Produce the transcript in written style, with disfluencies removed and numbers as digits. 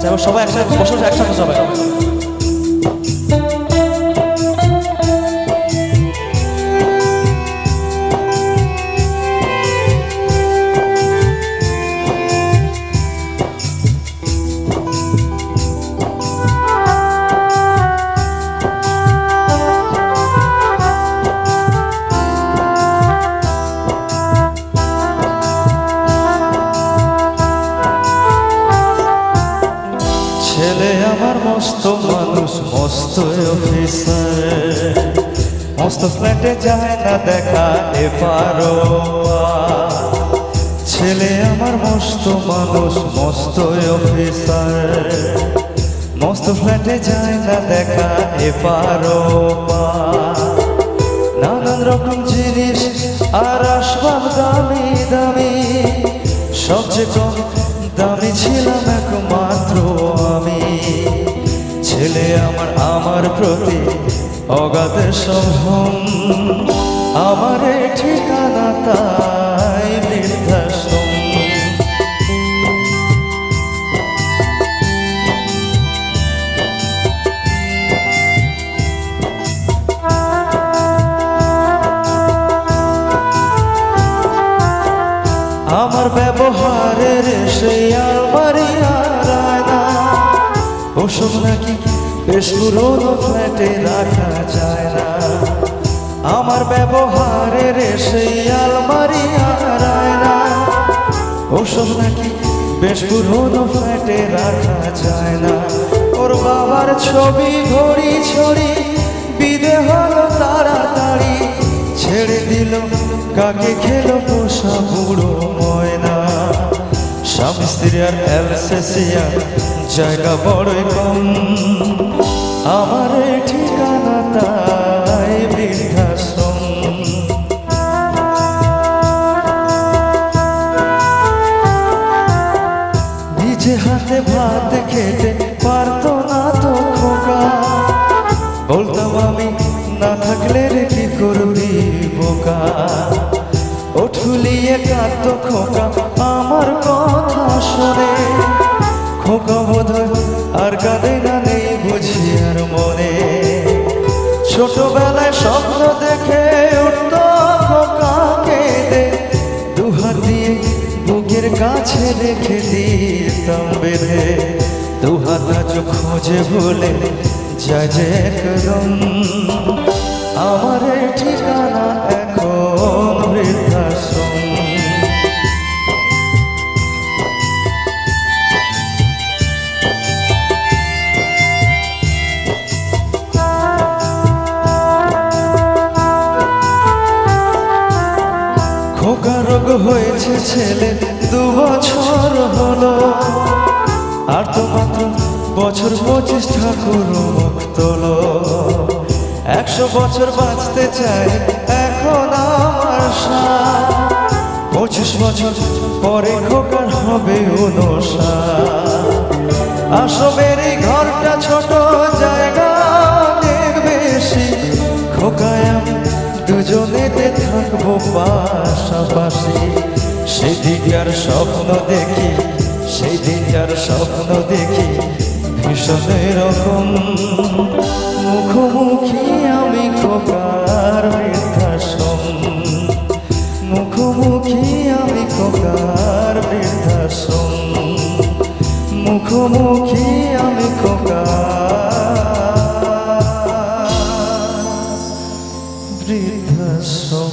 আচ্ছা এবার সবাই একসাথে বসে একসাথে সবাই ছেলে আমার মস্ত মানুষ মস্ত অফিসার মস্ত ফ্ল্যাটে যায় না দেখা এপারো ছেলে আমার মস্ত মানুষ মস্ত অফিসার মস্ত ফ্ল্যাটে যায় না দেখা এপারো নানান রকম জিনিস আর আসবাব দামি দামি সবচেয়ে কম দামি ছিলাম একমাত্র আমি ছেলে আমার প্রতি অগাধ সম্ভ্রম আমার ঠিকানা তাই বৃদ্ধাশ্রম আমার ব্যবহারের সেই আলমারি আর আয়না ওসব নাকি বেশ পুরনো ফ্ল্যাটে রাখা যায় না আমার ব্যবহারের সেই আলমারি আর আয়না ওসব নাকি বেশ পুরনো ফ্ল্যাটে রাখা যায় না ওর বাবার ছবি ঘড়ি ছড়ি বিদে হলো তাড়াতাড়ি ছেড়ে দিল কাকে খেলো পোষা বুড়ো ময়না স্বামী স্ত্রী আর এলসেসিয়া জায়গা বড়ই কম আমার ঠিকানা তাই বৃদ্ধাশ্রম নিজে হাতে ভাত খেতে পারতো না তো খোকা বলতাম আমি না থাকলে রে কি করবি বোকা ও ঠুলিয়ে কাঁদতো খোকা আমার কথা শুনে খোকা বোধহয় আর কাঁদে না নেই বুঝি আর মনে ছোটবেলায় স্বপ্ন দেখে উঠত খোকা কেঁদে দুহাত দিয়ে বুকের কাছে রেখে দিতাম বেঁধে দুহাত আজ খোঁজে ভুলে যায় যে একদম আমার ঠিকানা এখন বৃদ্ধাশ্রম খোকা রোগ হয়েছে ছেলে 2 বছর হলো আর তো মাত্র বছর 25 ঠাকুর মুখ তোলো 100 বছর বাঁচতে চাই এখন আমার 25 বছর পরে খোকার হবে 59 আসবের এই ঘরটা ছোট জায়গা অনেক বেশি খোকায় আমি দুজনেতে থাকবো পাশাপাশি সেদিনকার স্বপ্ন দেখি সেদিনকার স্বপ্ন দেখি ভীষণ রকম মুখোমুখি আমি খোকার বৃদ্ধাশ্রম মুখোমুখি আমি খোকার বৃদ্ধাশ্রম মুখোমুখি আমি খোকার বৃদ্ধাশ্রম